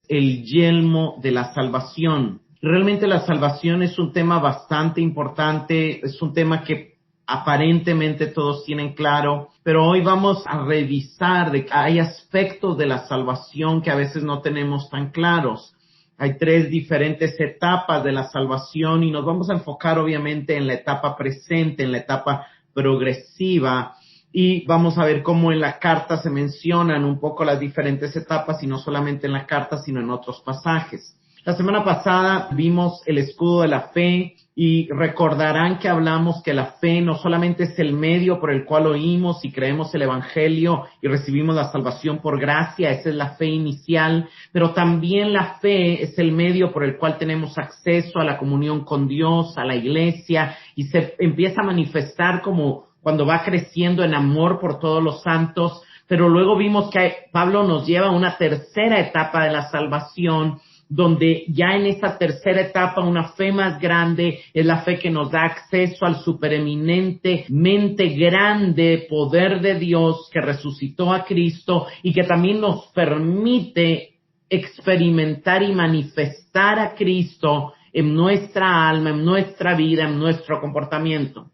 el yelmo de la salvación. Realmente la salvación es un tema bastante importante, es un tema que aparentemente todos tienen claro, pero hoy vamos a revisar de que hay aspectos de la salvación que a veces no tenemos tan claros. Hay 3 diferentes etapas de la salvación y nos vamos a enfocar obviamente en la etapa presente, en la etapa progresiva, y vamos a ver cómo en la carta se mencionan un poco las diferentes etapas y no solamente en la carta sino en otros pasajes. La semana pasada vimos el escudo de la fe y recordarán que hablamos que la fe no solamente es el medio por el cual oímos y creemos el evangelio y recibimos la salvación por gracia, esa es la fe inicial, pero también la fe es el medio por el cual tenemos acceso a la comunión con Dios, a la iglesia, y se empieza a manifestar como cuando va creciendo en amor por todos los santos. Pero luego vimos que Pablo nos lleva a una tercera etapa de la salvación, donde ya en esta tercera etapa una fe más grande es la fe que nos da acceso al supereminentemente grande poder de Dios que resucitó a Cristo y que también nos permite experimentar y manifestar a Cristo en nuestra alma, en nuestra vida, en nuestro comportamiento.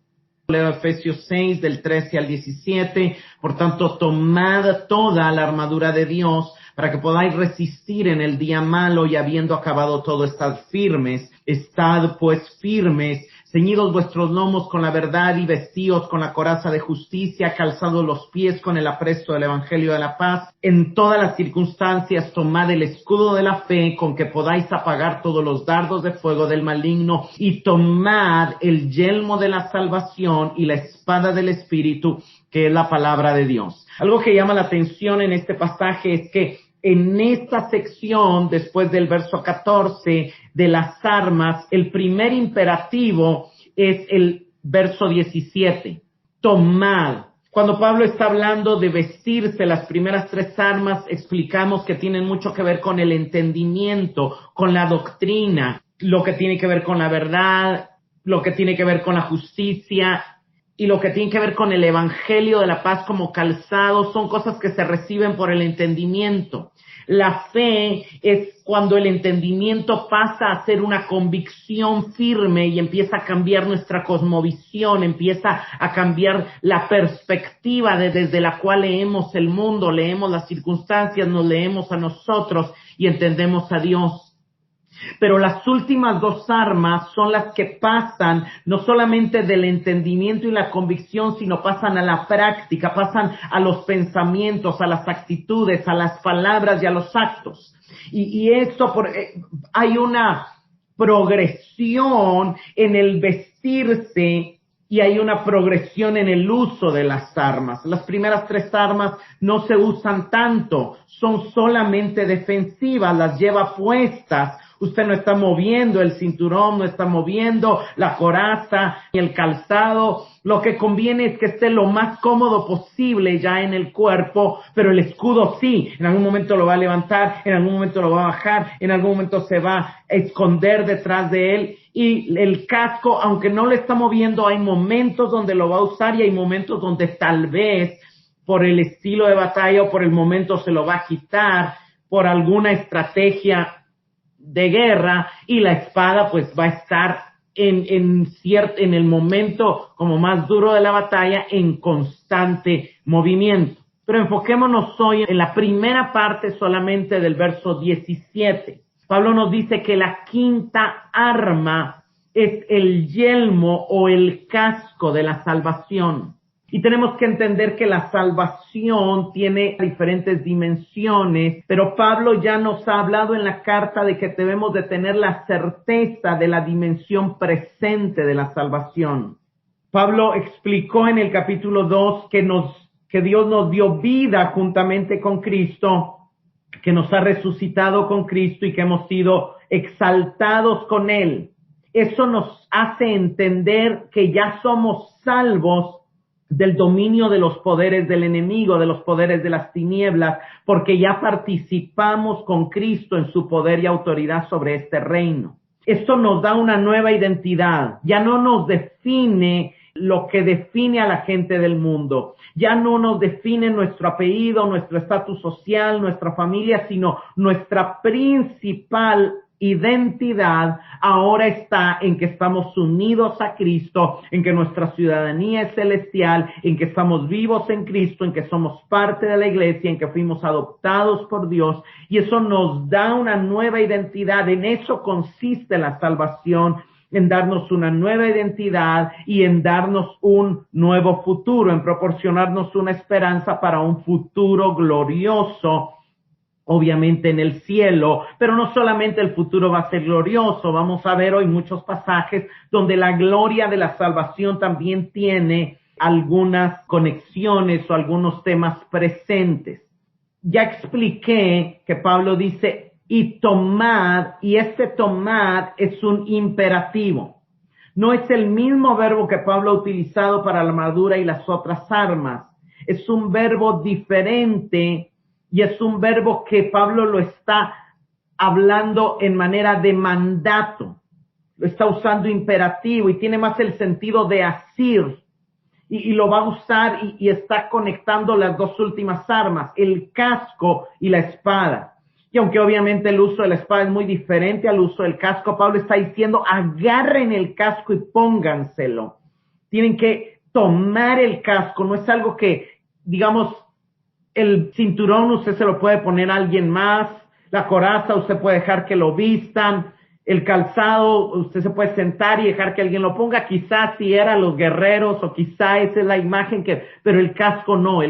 Leo Efesios 6 del 13 al 17, por tanto tomad toda la armadura de Dios para que podáis resistir en el día malo y habiendo acabado todo, estad firmes. Estad pues firmes, ceñidos vuestros lomos con la verdad y vestíos con la coraza de justicia, calzados los pies con el apresto del evangelio de la paz. En todas las circunstancias tomad el escudo de la fe con que podáis apagar todos los dardos de fuego del maligno y tomad el yelmo de la salvación y la espada del Espíritu, que es la palabra de Dios. Algo que llama la atención en este pasaje es que en esta sección, después del verso 14 de las armas, el primer imperativo es el verso 17. Tomad. Cuando Pablo está hablando de vestirse, las primeras 3 armas explicamos que tienen mucho que ver con el entendimiento, con la doctrina, lo que tiene que ver con la verdad, lo que tiene que ver con la justicia y lo que tiene que ver con el evangelio de la paz como calzado. Son cosas que se reciben por el entendimiento. La fe es cuando el entendimiento pasa a ser una convicción firme y empieza a cambiar nuestra cosmovisión, empieza a cambiar la perspectiva desde la cual leemos el mundo, leemos las circunstancias, nos leemos a nosotros y entendemos a Dios. Pero las últimas 2 armas son las que pasan no solamente del entendimiento y la convicción, sino pasan a la práctica, pasan a los pensamientos, a las actitudes, a las palabras y a los actos. Y esto, hay una progresión en el vestirse y hay una progresión en el uso de las armas. Las primeras 3 armas no se usan tanto, son solamente defensivas, las lleva puestas. Usted no está moviendo el cinturón, no está moviendo la coraza y el calzado. Lo que conviene es que esté lo más cómodo posible ya en el cuerpo, pero el escudo sí, en algún momento lo va a levantar, en algún momento lo va a bajar, en algún momento se va a esconder detrás de él. Y el casco, aunque no lo está moviendo, hay momentos donde lo va a usar y hay momentos donde tal vez por el estilo de batalla o por el momento se lo va a quitar por alguna estrategia de guerra, y la espada pues va a estar en el momento como más duro de la batalla en constante movimiento. Pero enfoquémonos hoy en la primera parte solamente del verso 17. Pablo nos dice que la quinta arma es el yelmo o el casco de la salvación. Y tenemos que entender que la salvación tiene diferentes dimensiones, pero Pablo ya nos ha hablado en la carta de que debemos de tener la certeza de la dimensión presente de la salvación. Pablo explicó en el capítulo 2 que Dios nos dio vida juntamente con Cristo, que nos ha resucitado con Cristo y que hemos sido exaltados con Él. Eso nos hace entender que ya somos salvos del dominio de los poderes del enemigo, de los poderes de las tinieblas, porque ya participamos con Cristo en su poder y autoridad sobre este reino. Esto nos da una nueva identidad, ya no nos define lo que define a la gente del mundo. Ya no nos define nuestro apellido, nuestro estatus social, nuestra familia, sino nuestra principal identidad ahora está en que estamos unidos a Cristo, en que nuestra ciudadanía es celestial, en que estamos vivos en Cristo, en que somos parte de la iglesia, en que fuimos adoptados por Dios, y eso nos da una nueva identidad. En eso consiste la salvación, en darnos una nueva identidad y en darnos un nuevo futuro, en proporcionarnos una esperanza para un futuro glorioso, obviamente en el cielo. Pero no solamente el futuro va a ser glorioso, vamos a ver hoy muchos pasajes donde la gloria de la salvación también tiene algunas conexiones o algunos temas presentes. Ya expliqué que Pablo dice y tomad, y este tomad es un imperativo. No es el mismo verbo que Pablo ha utilizado para la armadura y las otras armas. Es un verbo diferente y es un verbo que Pablo lo está hablando en manera de mandato. Lo está usando imperativo y tiene más el sentido de asir. Y lo va a usar y está conectando las dos últimas armas, el casco y la espada. Y aunque obviamente el uso de la espada es muy diferente al uso del casco, Pablo está diciendo, agarren el casco y pónganselo. Tienen que tomar el casco, no es algo que, digamos, el cinturón usted se lo puede poner a alguien más, la coraza usted puede dejar que lo vistan, el calzado usted se puede sentar y dejar que alguien lo ponga, quizás si eran los guerreros o quizá esa es la imagen pero el casco no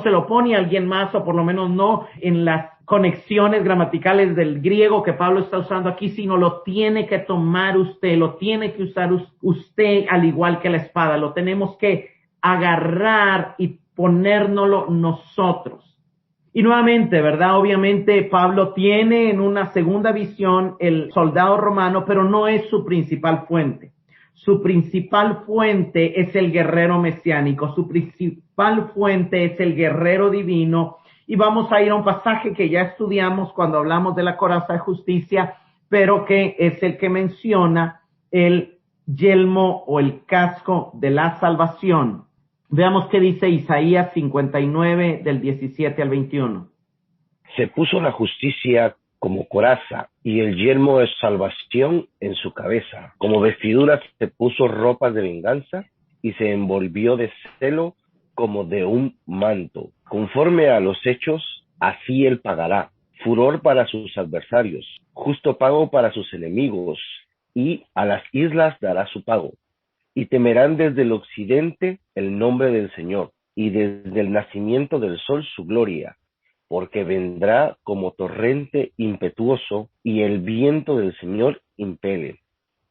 se lo pone a alguien más, o por lo menos no en las conexiones gramaticales del griego que Pablo está usando aquí, sino lo tiene que tomar usted, lo tiene que usar usted al igual que la espada, lo tenemos que agarrar y ponérnoslo nosotros. Y nuevamente, ¿verdad? Obviamente Pablo tiene en una segunda visión el soldado romano, pero no es su principal fuente. Su principal fuente es el guerrero mesiánico, su principal fuente es el guerrero divino. Y vamos a ir a un pasaje que ya estudiamos cuando hablamos de la coraza de justicia, pero que es el que menciona el yelmo o el casco de la salvación. Veamos qué dice Isaías 59 del 17 al 21. Se puso la justicia como coraza y el yelmo de salvación en su cabeza. Como vestiduras se puso ropas de venganza y se envolvió de celo como de un manto. Conforme a los hechos, así él pagará. Furor para sus adversarios, justo pago para sus enemigos, y a las islas dará su pago. Y temerán desde el occidente el nombre del Señor, y desde el nacimiento del sol su gloria, porque vendrá como torrente impetuoso, y el viento del Señor impele.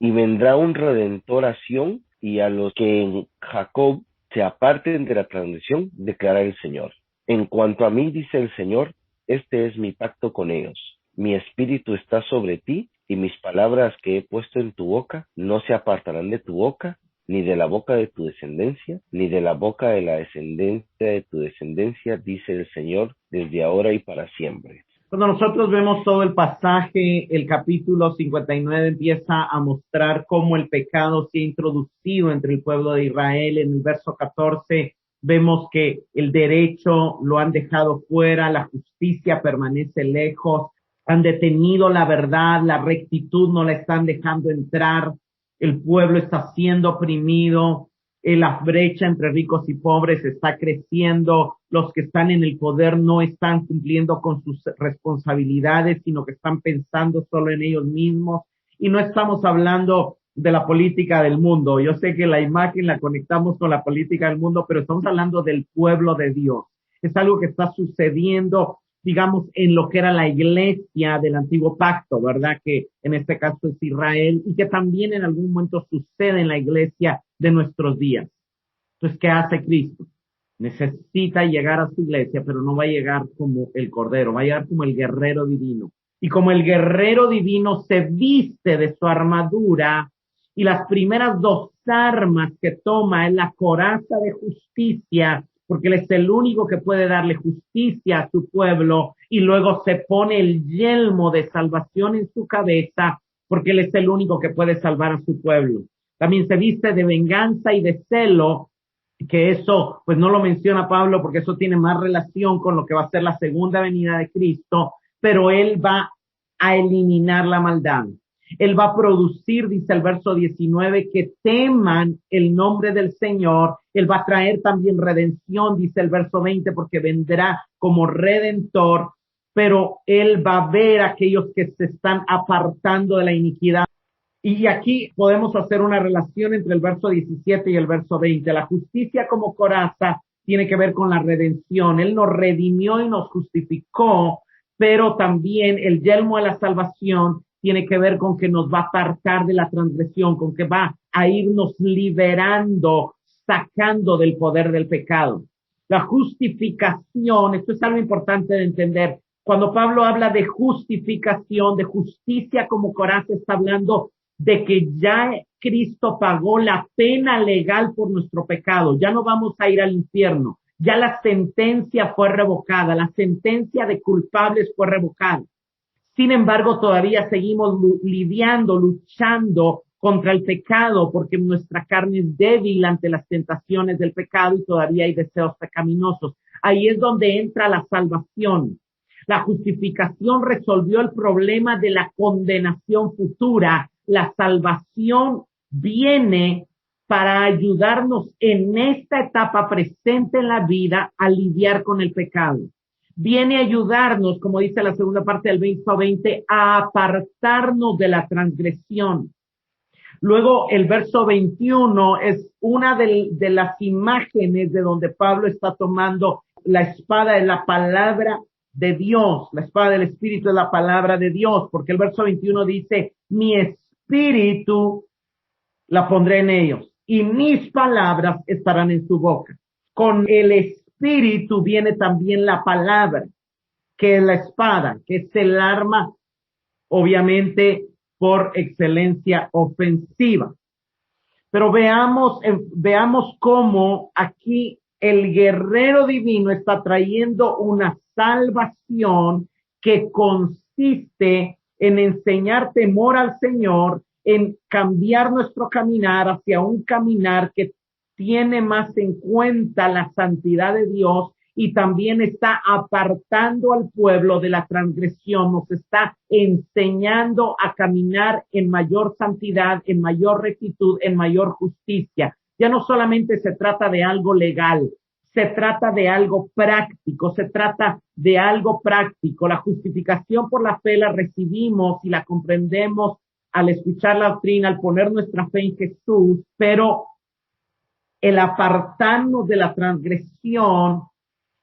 Y vendrá un redentor a Sión, y a los que en Jacob se aparten de la transgresión, declara el Señor. En cuanto a mí, dice el Señor, este es mi pacto con ellos. Mi espíritu está sobre ti, y mis palabras que he puesto en tu boca no se apartarán de tu boca, ni de la boca de tu descendencia, ni de la boca de la descendencia de tu descendencia, dice el Señor, desde ahora y para siempre. Cuando nosotros vemos todo el pasaje, el capítulo 59 empieza a mostrar cómo el pecado se ha introducido entre el pueblo de Israel. En el verso 14 vemos que el derecho lo han dejado fuera, la justicia permanece lejos, han detenido la verdad, la rectitud no la están dejando entrar. El pueblo está siendo oprimido, la brecha entre ricos y pobres está creciendo, los que están en el poder no están cumpliendo con sus responsabilidades, sino que están pensando solo en ellos mismos. Y no estamos hablando de la política del mundo. Yo sé que la imagen la conectamos con la política del mundo, pero estamos hablando del pueblo de Dios. Es algo que está sucediendo, digamos, en lo que era la iglesia del antiguo pacto, ¿verdad? Que en este caso es Israel, y que también en algún momento sucede en la iglesia de nuestros días. Entonces, ¿qué hace Cristo? Necesita llegar a su iglesia, pero no va a llegar como el Cordero, va a llegar como el guerrero divino. Y como el guerrero divino se viste de su armadura, y las primeras dos armas que toma es la coraza de justicia, porque él es el único que puede darle justicia a su pueblo, y luego se pone el yelmo de salvación en su cabeza, porque él es el único que puede salvar a su pueblo. También se viste de venganza y de celo, que eso pues no lo menciona Pablo porque eso tiene más relación con lo que va a ser la segunda venida de Cristo, pero él va a eliminar la maldad. Él va a producir, dice el verso 19, que teman el nombre del Señor. Él va a traer también redención, dice el verso 20, porque vendrá como redentor, pero él va a ver a aquellos que se están apartando de la iniquidad. Y aquí podemos hacer una relación entre el verso 17 y el verso 20. La justicia como coraza tiene que ver con la redención. Él nos redimió y nos justificó, pero también el yelmo de la salvación tiene que ver con que nos va a apartar de la transgresión, con que va a irnos liberando, sacando del poder del pecado. La justificación, esto es algo importante de entender. Cuando Pablo habla de justificación, de justicia como coraza, está hablando de que ya Cristo pagó la pena legal por nuestro pecado. Ya no vamos a ir al infierno. Ya la sentencia fue revocada. La sentencia de culpables fue revocada. Sin embargo, todavía seguimos lidiando, luchando contra el pecado, porque nuestra carne es débil ante las tentaciones del pecado y todavía hay deseos pecaminosos. Ahí es donde entra la salvación. La justificación resolvió el problema de la condenación futura. La salvación viene para ayudarnos en esta etapa presente en la vida a lidiar con el pecado. Viene a ayudarnos, como dice la segunda parte del verso 20, a apartarnos de la transgresión. Luego el verso 21 es una de las imágenes de donde Pablo está tomando la espada de la palabra de Dios. La espada del Espíritu es la palabra de Dios, porque el verso 21 dice, mi espíritu la pondré en ellos y mis palabras estarán en su boca. Con el espíritu viene también la palabra, que es la espada, que es el arma, obviamente, por excelencia ofensiva. Pero veamos cómo aquí el guerrero divino está trayendo una salvación que consiste en enseñar temor al Señor, en cambiar nuestro caminar hacia un caminar que tiene más en cuenta la santidad de Dios y también está apartando al pueblo de la transgresión, nos está enseñando a caminar en mayor santidad, en mayor rectitud, en mayor justicia. Ya no solamente se trata de algo legal, se trata de algo práctico, se trata de algo práctico. La justificación por la fe la recibimos y la comprendemos al escuchar la doctrina, al poner nuestra fe en Jesús, pero el apartarnos de la transgresión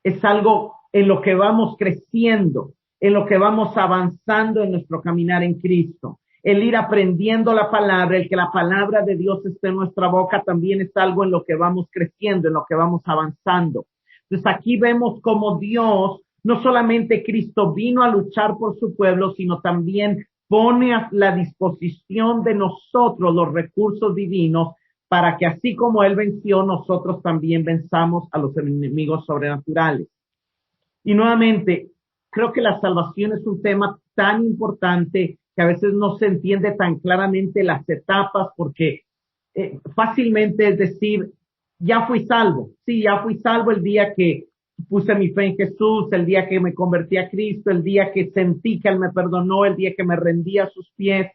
es algo en lo que vamos creciendo, en lo que vamos avanzando en nuestro caminar en Cristo. El ir aprendiendo la palabra, el que la palabra de Dios esté en nuestra boca, también es algo en lo que vamos creciendo, en lo que vamos avanzando. Entonces aquí vemos como Dios, no solamente Cristo vino a luchar por su pueblo, sino también pone a la disposición de nosotros los recursos divinos para que así como Él venció, nosotros también venzamos a los enemigos sobrenaturales. Y nuevamente, creo que la salvación es un tema tan importante que a veces no se entiende tan claramente las etapas, porque fácilmente es decir, ya fui salvo. Sí, ya fui salvo el día que puse mi fe en Jesús, el día que me convertí a Cristo, el día que sentí que Él me perdonó, el día que me rendí a sus pies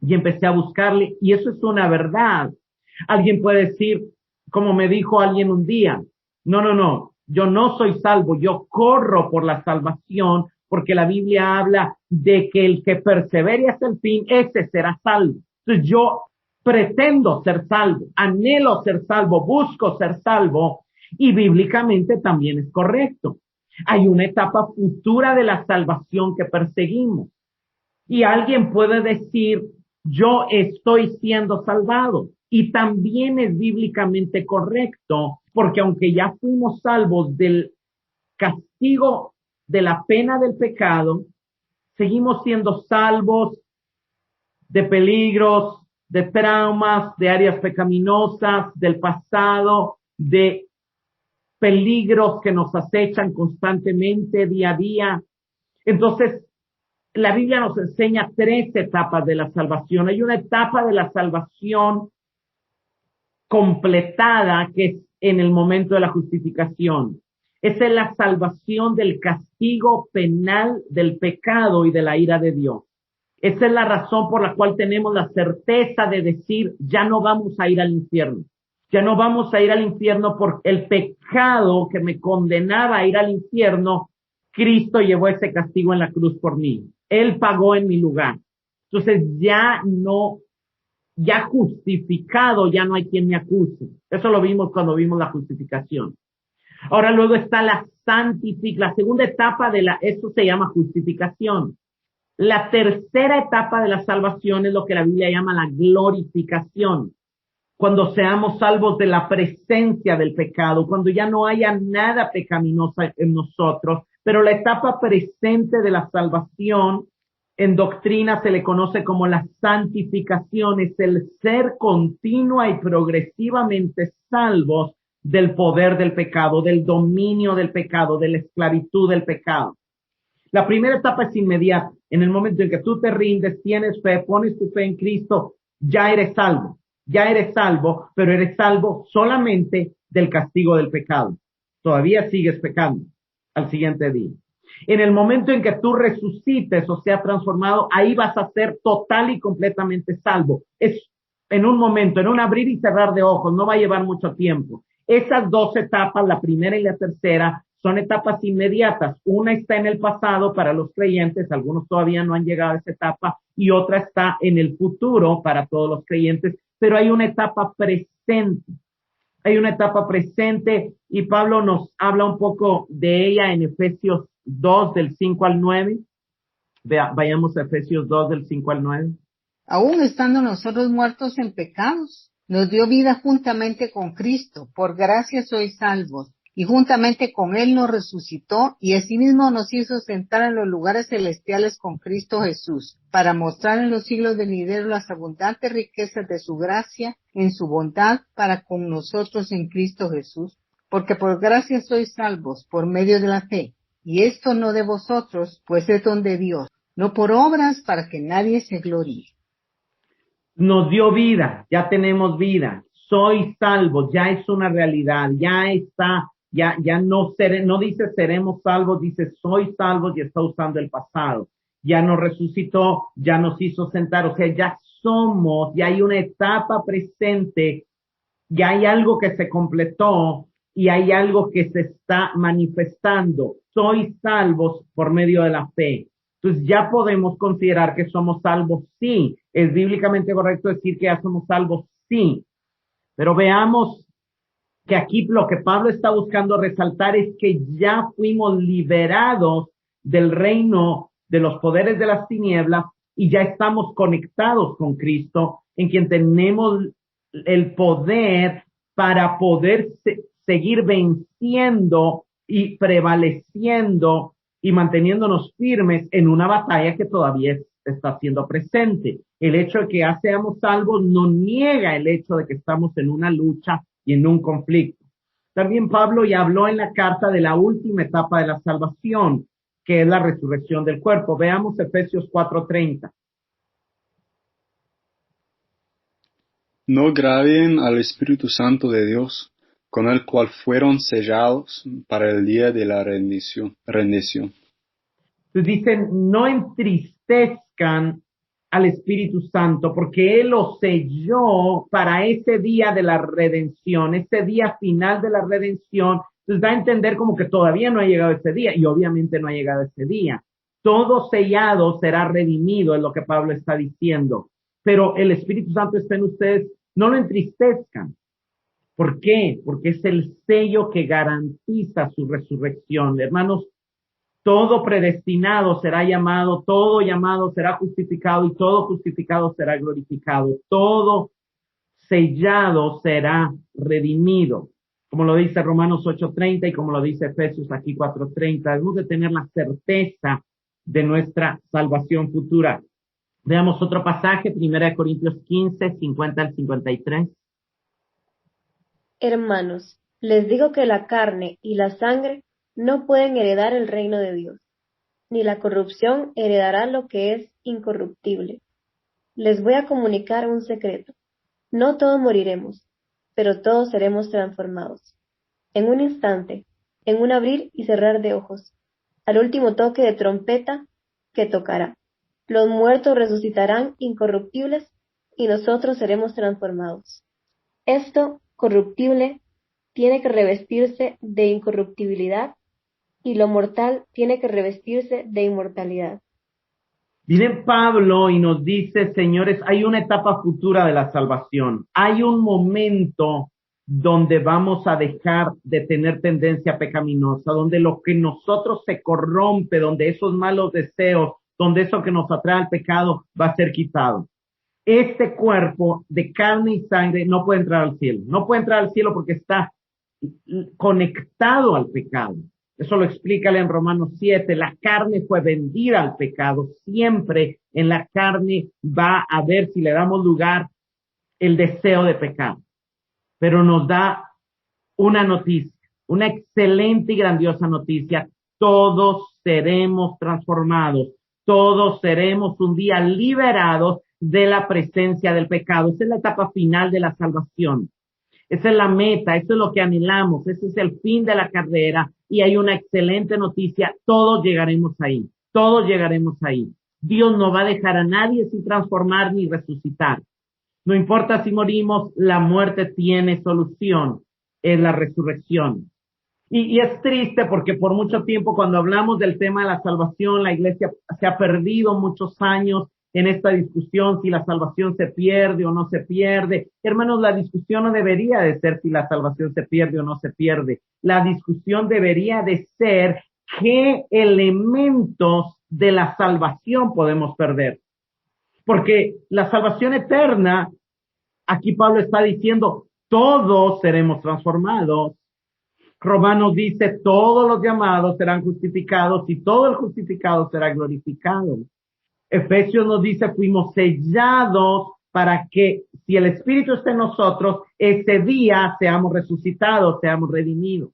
y empecé a buscarle. Y eso es una verdad. Alguien puede decir, como me dijo alguien un día, no, yo no soy salvo, yo corro por la salvación, porque la Biblia habla de que el que persevere hasta el fin, ese será salvo. Entonces yo pretendo ser salvo, anhelo ser salvo, busco ser salvo, y bíblicamente también es correcto. Hay una etapa futura de la salvación que perseguimos. Y alguien puede decir, yo estoy siendo salvado. Y también es bíblicamente correcto, porque aunque ya fuimos salvos del castigo de la pena del pecado, seguimos siendo salvos de peligros, de traumas, de áreas pecaminosas, del pasado, de peligros que nos acechan constantemente día a día. Entonces, la Biblia nos enseña 3 etapas de la salvación. Hay una etapa de la salvación completada que es en el momento de la justificación. Esa es la salvación del castigo penal del pecado y de la ira de Dios. Esa es la razón por la cual tenemos la certeza de decir, ya no vamos a ir al infierno. Ya no vamos a ir al infierno porque el pecado que me condenaba a ir al infierno, Cristo llevó ese castigo en la cruz por mí. Él pagó en mi lugar. Entonces ya justificado, ya no hay quien me acuse. Eso lo vimos cuando vimos la justificación. Ahora luego está la santificación, la segunda etapa eso se llama justificación. La tercera etapa de la salvación es lo que la Biblia llama la glorificación. Cuando seamos salvos de la presencia del pecado, cuando ya no haya nada pecaminoso en nosotros, pero la etapa presente de la salvación en doctrina se le conoce como la santificación, es el ser continua y progresivamente salvos del poder del pecado, del dominio del pecado, de la esclavitud del pecado. La primera etapa es inmediata. En el momento en que tú te rindes, tienes fe, pones tu fe en Cristo, ya eres salvo, pero eres salvo solamente del castigo del pecado. Todavía sigues pecando al siguiente día. En el momento en que tú resucites o seas transformado, ahí vas a ser total y completamente salvo. Es en un momento, en un abrir y cerrar de ojos, no va a llevar mucho tiempo. Esas dos etapas, la primera y la tercera, son etapas inmediatas. Una está en el pasado para los creyentes, algunos todavía no han llegado a esa etapa, y otra está en el futuro para todos los creyentes, pero hay una etapa presente. Hay una etapa presente y Pablo nos habla un poco de ella en Efesios 2 del 5 al 9. Vayamos a Efesios 2 del 5 al 9. Aún estando nosotros muertos en pecados, nos dio vida juntamente con Cristo. Por gracia sois salvos. Y juntamente con Él nos resucitó y asimismo nos hizo sentar en los lugares celestiales con Cristo Jesús, para mostrar en los siglos venideros las abundantes riquezas de su gracia en su bondad para con nosotros en Cristo Jesús. Porque por gracia sois salvos por medio de la fe. Y esto no de vosotros, pues es don de Dios, no por obras para que nadie se gloríe. Nos dio vida, ya tenemos vida, soy salvo, ya es una realidad, ya está, ya no dice seremos salvos, dice soy salvos y está usando el pasado. Ya nos resucitó, ya nos hizo sentar, o sea, ya somos, ya hay una etapa presente, ya hay algo que se completó y hay algo que se está manifestando. Soy salvos por medio de la fe. Entonces ya podemos considerar que somos salvos, sí. Es bíblicamente correcto decir que ya somos salvos, sí. Pero veamos que aquí lo que Pablo está buscando resaltar es que ya fuimos liberados del reino de los poderes de las tinieblas y ya estamos conectados con Cristo, en quien tenemos el poder para poder seguir venciendo y prevaleciendo y manteniéndonos firmes en una batalla que todavía está siendo presente. El hecho de que ya seamos salvos no niega el hecho de que estamos en una lucha y en un conflicto. También Pablo ya habló en la carta de la última etapa de la salvación, que es la resurrección del cuerpo. Veamos Efesios 4:30. No graven al Espíritu Santo de Dios, con el cual fueron sellados para el día de la rendición. Entonces dicen, no entristezcan al Espíritu Santo, porque Él lo selló para ese día de la redención, ese día final de la redención. Entonces da a entender como que todavía no ha llegado ese día, y obviamente no ha llegado ese día. Todo sellado será redimido, es lo que Pablo está diciendo. Pero el Espíritu Santo está en ustedes, no lo entristezcan. ¿Por qué? Porque es el sello que garantiza su resurrección. Hermanos, todo predestinado será llamado, todo llamado será justificado y todo justificado será glorificado. Todo sellado será redimido. Como lo dice Romanos 8:30 y como lo dice Efesios aquí 4:30. Debemos de tener la certeza de nuestra salvación futura. Veamos otro pasaje, 1 Corintios 15, 50 al 53. Hermanos, les digo que la carne y la sangre no pueden heredar el reino de Dios, ni la corrupción heredará lo que es incorruptible. Les voy a comunicar un secreto. No todos moriremos, pero todos seremos transformados. En un instante, en un abrir y cerrar de ojos, al último toque de trompeta que tocará. Los muertos resucitarán incorruptibles y nosotros seremos transformados. Esto, corruptible, tiene que revestirse de incorruptibilidad y lo mortal tiene que revestirse de inmortalidad. Viene Pablo y nos dice, señores, hay una etapa futura de la salvación. Hay un momento donde vamos a dejar de tener tendencia pecaminosa, donde lo que nosotros se corrompe, donde esos malos deseos, donde eso que nos atrae al pecado va a ser quitado. Este cuerpo de carne y sangre no puede entrar al cielo. No puede entrar al cielo porque está conectado al pecado. Eso lo explica en Romanos 7. La carne fue vendida al pecado. Siempre en la carne va a haber, si le damos lugar, el deseo de pecar. Pero nos da una noticia, una excelente y grandiosa noticia. Todos seremos transformados. Todos seremos un día liberados de la presencia del pecado. Esa es la etapa final de la salvación. Esa es la meta, eso es lo que anhelamos, ese es el fin de la carrera y hay una excelente noticia, todos llegaremos ahí, todos llegaremos ahí. Dios no va a dejar a nadie sin transformar ni resucitar. No importa si morimos, la muerte tiene solución, es la resurrección. Y es triste porque por mucho tiempo cuando hablamos del tema de la salvación, la iglesia se ha perdido muchos años en esta discusión si la salvación se pierde o no se pierde. Hermanos, la discusión no debería de ser si la salvación se pierde o no se pierde. La discusión debería de ser qué elementos de la salvación podemos perder. Porque la salvación eterna, aquí Pablo está diciendo, todos seremos transformados. Romanos dice, todos los llamados serán justificados y todo el justificado será glorificado. Efesios nos dice, fuimos sellados para que si el Espíritu está en nosotros, ese día seamos resucitados, seamos redimidos.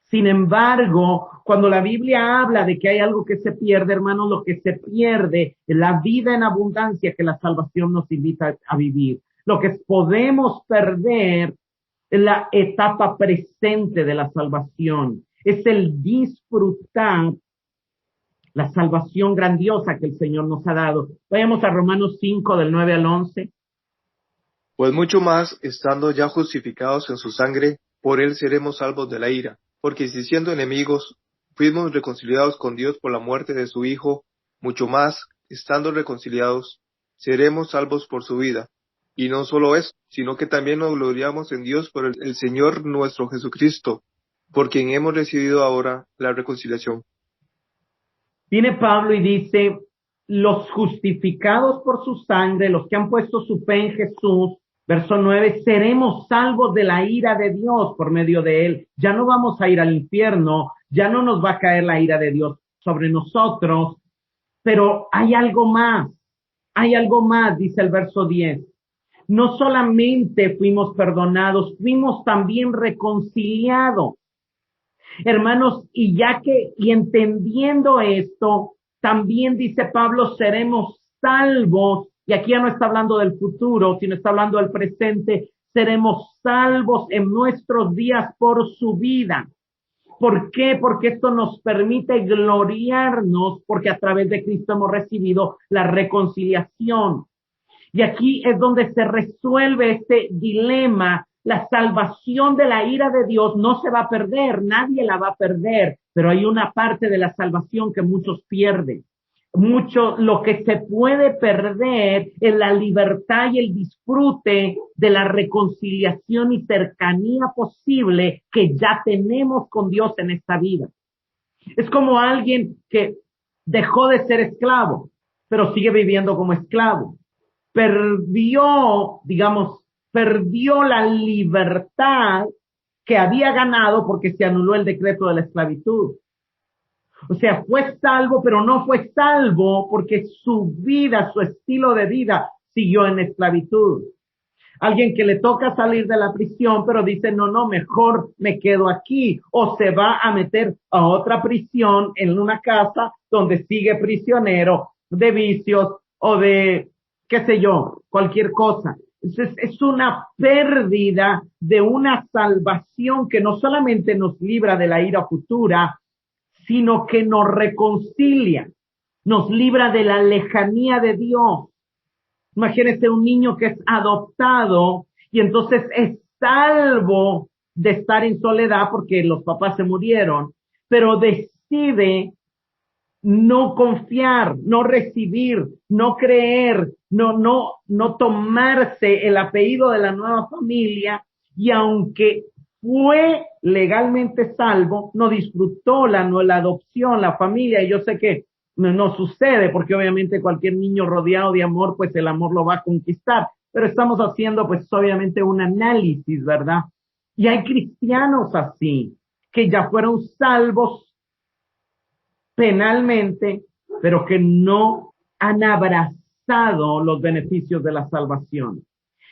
Sin embargo, cuando la Biblia habla de que hay algo que se pierde, hermanos, lo que se pierde es la vida en abundancia que la salvación nos invita a vivir. Lo que podemos perder es la etapa presente de la salvación. Es el disfrutar la salvación grandiosa que el Señor nos ha dado. Vayamos a Romanos 5, del 9 al 11. Pues mucho más, estando ya justificados en su sangre, por él seremos salvos de la ira. Porque si siendo enemigos, fuimos reconciliados con Dios por la muerte de su Hijo, mucho más, estando reconciliados, seremos salvos por su vida. Y no solo eso, sino que también nos gloriamos en Dios por el Señor nuestro Jesucristo, por quien hemos recibido ahora la reconciliación. Viene Pablo y dice, los justificados por su sangre, los que han puesto su fe en Jesús, verso 9, seremos salvos de la ira de Dios por medio de él. Ya no vamos a ir al infierno, ya no nos va a caer la ira de Dios sobre nosotros, pero hay algo más, dice el verso 10. No solamente fuimos perdonados, fuimos también reconciliados. Hermanos, y entendiendo esto, también dice Pablo, seremos salvos, y aquí ya no está hablando del futuro, sino está hablando del presente, seremos salvos en nuestros días por su vida. ¿Por qué? Porque esto nos permite gloriarnos, porque a través de Cristo hemos recibido la reconciliación. Y aquí es donde se resuelve este dilema. La salvación de la ira de Dios no se va a perder, nadie la va a perder, pero hay una parte de la salvación que muchos pierden. Lo que se puede perder es la libertad y el disfrute de la reconciliación y cercanía posible que ya tenemos con Dios en esta vida. Es como alguien que dejó de ser esclavo, pero sigue viviendo como esclavo. Perdió la libertad que había ganado porque se anuló el decreto de la esclavitud. O sea, fue salvo, pero no fue salvo porque su vida, su estilo de vida siguió en esclavitud. Alguien que le toca salir de la prisión, pero dice, no, mejor me quedo aquí. O se va a meter a otra prisión en una casa donde sigue prisionero de vicios o de, qué sé yo, cualquier cosa. Es una pérdida de una salvación que no solamente nos libra de la ira futura, sino que nos reconcilia, nos libra de la lejanía de Dios. Imagínese un niño que es adoptado y entonces es salvo de estar en soledad porque los papás se murieron, pero decide no confiar, no recibir, no creer, no tomarse el apellido de la nueva familia, y aunque fue legalmente salvo, no disfrutó la adopción, la familia, y yo sé que no sucede porque obviamente cualquier niño rodeado de amor, pues el amor lo va a conquistar, pero estamos haciendo pues obviamente un análisis, ¿verdad? Y hay cristianos así, que ya fueron salvos penalmente, pero que no han abrazado los beneficios de la salvación.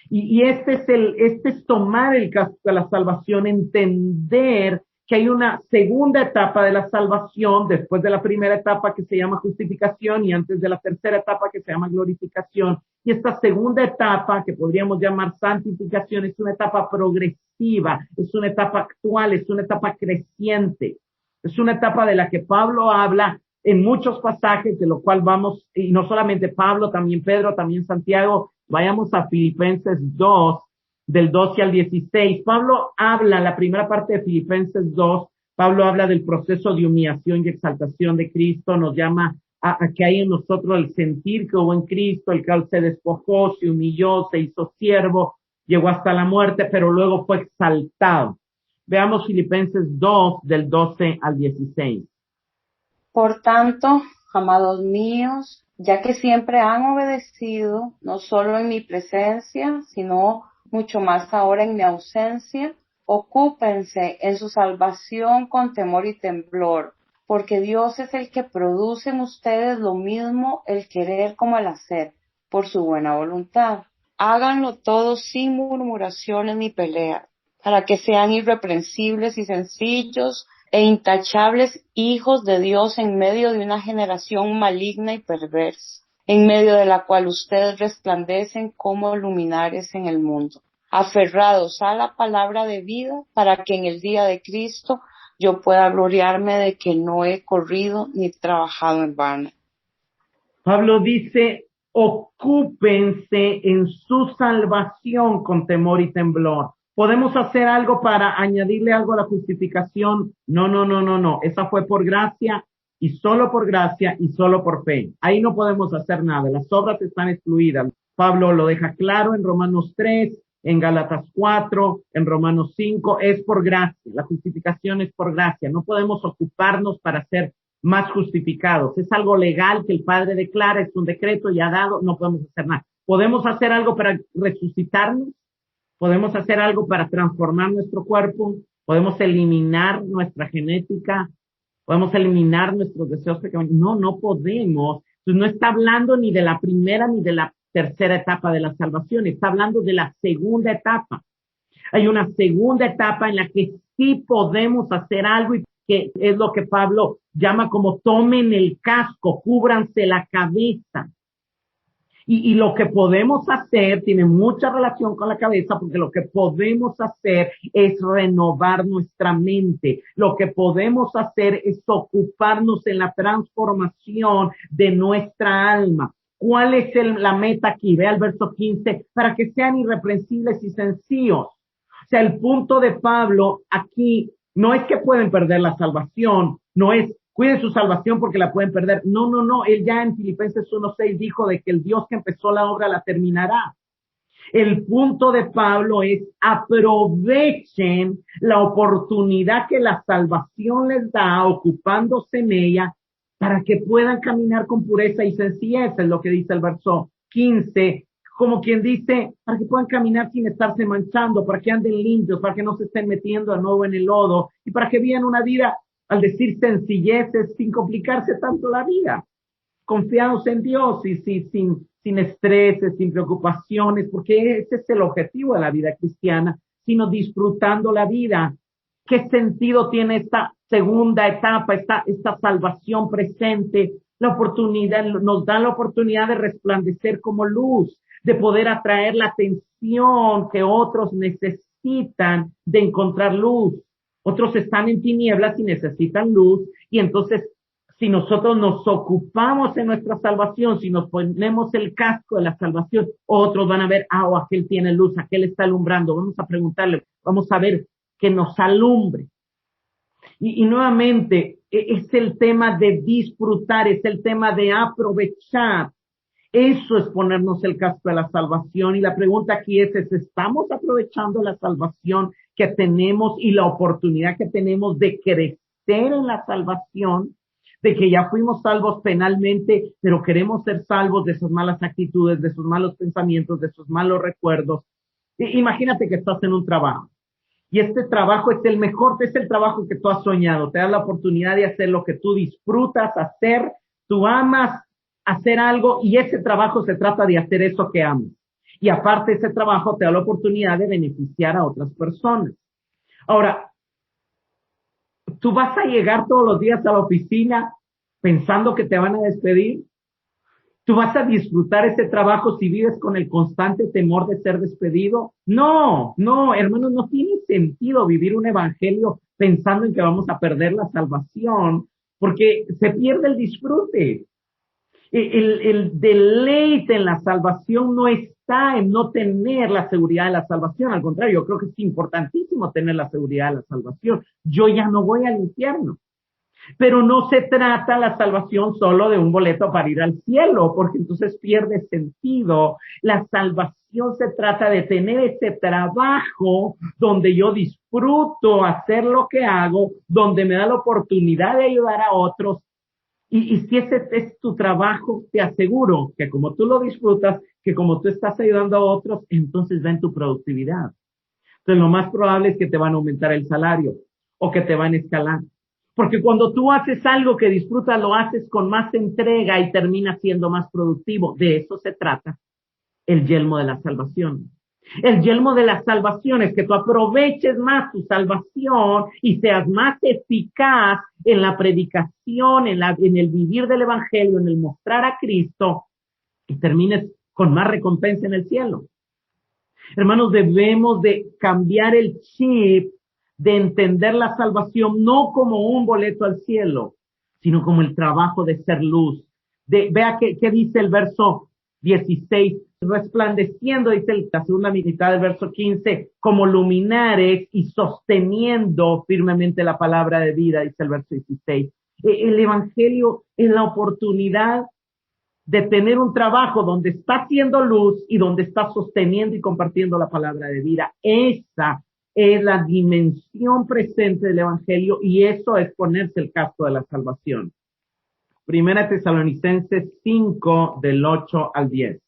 Y este es tomar el caso de la salvación, entender que hay una segunda etapa de la salvación, después de la primera etapa que se llama justificación y antes de la tercera etapa que se llama glorificación. Y esta segunda etapa, que podríamos llamar santificación, es una etapa progresiva, es una etapa actual, es una etapa creciente. Es una etapa de la que Pablo habla en muchos pasajes, de lo cual vamos, y no solamente Pablo, también Pedro, también Santiago. Vayamos a Filipenses 2, del 12 al 16. Pablo habla, la primera parte de Filipenses 2, Pablo habla del proceso de humillación y exaltación de Cristo, nos llama a que hay en nosotros el sentir que hubo en Cristo, el cual se despojó, se humilló, se hizo siervo, llegó hasta la muerte, pero luego fue exaltado. Veamos Filipenses 2, del 12 al 16. Por tanto, amados míos, ya que siempre han obedecido, no solo en mi presencia, sino mucho más ahora en mi ausencia, ocúpense en su salvación con temor y temblor, porque Dios es el que produce en ustedes lo mismo el querer como el hacer, por su buena voluntad. Háganlo todo sin murmuraciones ni peleas, para que sean irreprensibles y sencillos e intachables hijos de Dios en medio de una generación maligna y perversa, en medio de la cual ustedes resplandecen como luminares en el mundo, aferrados a la palabra de vida, para que en el día de Cristo yo pueda gloriarme de que no he corrido ni trabajado en vano. Pablo dice, ocúpense en su salvación con temor y temblor. ¿Podemos hacer algo para añadirle algo a la justificación? No. Esa fue por gracia y solo por gracia y solo por fe. Ahí no podemos hacer nada. Las obras están excluidas. Pablo lo deja claro en Romanos 3, en Gálatas 4, en Romanos 5. Es por gracia. La justificación es por gracia. No podemos ocuparnos para ser más justificados. Es algo legal que el Padre declara, es un decreto ya dado. No podemos hacer nada. ¿Podemos hacer algo para resucitarnos? ¿Podemos hacer algo para transformar nuestro cuerpo? ¿Podemos eliminar nuestra genética? ¿Podemos eliminar nuestros deseos pecaminosos? No podemos. Entonces no está hablando ni de la primera ni de la tercera etapa de la salvación. Está hablando de la segunda etapa. Hay una segunda etapa en la que sí podemos hacer algo y que es lo que Pablo llama como tomen el casco, cúbranse la cabeza. Y lo que podemos hacer tiene mucha relación con la cabeza, porque lo que podemos hacer es renovar nuestra mente. Lo que podemos hacer es ocuparnos en la transformación de nuestra alma. ¿Cuál es la meta aquí? Vea el verso 15, para que sean irreprensibles y sencillos. O sea, el punto de Pablo aquí no es que pueden perder la salvación, no es cuiden su salvación porque la pueden perder. No. Él ya en Filipenses 1:6 dijo de que el Dios que empezó la obra la terminará. El punto de Pablo es aprovechen la oportunidad que la salvación les da ocupándose en ella para que puedan caminar con pureza y sencillez, es lo que dice el verso 15, como quien dice, para que puedan caminar sin estarse manchando, para que anden limpios, para que no se estén metiendo de nuevo en el lodo y para que vivan una vida, al decir sencilleces, sin complicarse tanto la vida, confiados en Dios y sin estreses, sin preocupaciones, porque ese es el objetivo de la vida cristiana, sino disfrutando la vida. ¿Qué sentido tiene esta segunda etapa, esta salvación presente? La oportunidad, nos da la oportunidad de resplandecer como luz, de poder atraer la atención que otros necesitan de encontrar luz. Otros están en tinieblas y necesitan luz, y entonces si nosotros nos ocupamos en nuestra salvación, si nos ponemos el casco de la salvación, otros van a ver, aquel tiene luz, aquel está alumbrando, vamos a preguntarle, vamos a ver que nos alumbre. Y nuevamente, es el tema de disfrutar, es el tema de aprovechar. Eso es ponernos el casco de la salvación, y la pregunta aquí es, ¿estamos aprovechando la salvación que tenemos y la oportunidad que tenemos de crecer en la salvación? De que ya fuimos salvos penalmente, pero queremos ser salvos de esas malas actitudes, de esos malos pensamientos, de esos malos recuerdos. Imagínate que estás en un trabajo, y este trabajo es el mejor, es el trabajo que tú has soñado, te da la oportunidad de hacer lo que tú disfrutas hacer, tú amas hacer algo, y ese trabajo se trata de hacer eso que amas. Y aparte, ese trabajo te da la oportunidad de beneficiar a otras personas. Ahora, ¿tú vas a llegar todos los días a la oficina pensando que te van a despedir? ¿Tú vas a disfrutar ese trabajo si vives con el constante temor de ser despedido? No, hermanos, no tiene sentido vivir un evangelio pensando en que vamos a perder la salvación, porque se pierde el disfrute. El deleite en la salvación no está en no tener la seguridad de la salvación. Al contrario, yo creo que es importantísimo tener la seguridad de la salvación. Yo ya no voy al infierno. Pero no se trata la salvación solo de un boleto para ir al cielo, porque entonces pierde sentido. La salvación se trata de tener ese trabajo donde yo disfruto hacer lo que hago, donde me da la oportunidad de ayudar a otros. Y si ese es tu trabajo, te aseguro que como tú lo disfrutas, que como tú estás ayudando a otros, entonces ven tu productividad. Entonces lo más probable es que te van a aumentar el salario o que te van a escalar. Porque cuando tú haces algo que disfrutas, lo haces con más entrega y terminas siendo más productivo. De eso se trata el yelmo de la salvación. El yelmo de la salvación es que tú aproveches más tu salvación y seas más eficaz en la predicación, en el vivir del evangelio, en el mostrar a Cristo, y termines con más recompensa en el cielo. Hermanos, debemos de cambiar el chip de entender la salvación no como un boleto al cielo, sino como el trabajo de ser luz. Vea qué dice el verso 16, resplandeciendo, dice la segunda mitad del verso 15, como luminares y sosteniendo firmemente la palabra de vida, dice el verso 16. El evangelio es la oportunidad de tener un trabajo donde está haciendo luz y donde está sosteniendo y compartiendo la palabra de vida. Esa es la dimensión presente del evangelio, y eso es ponerse el casco de la salvación. Primera Tesalonicenses 5, del 8 al 10.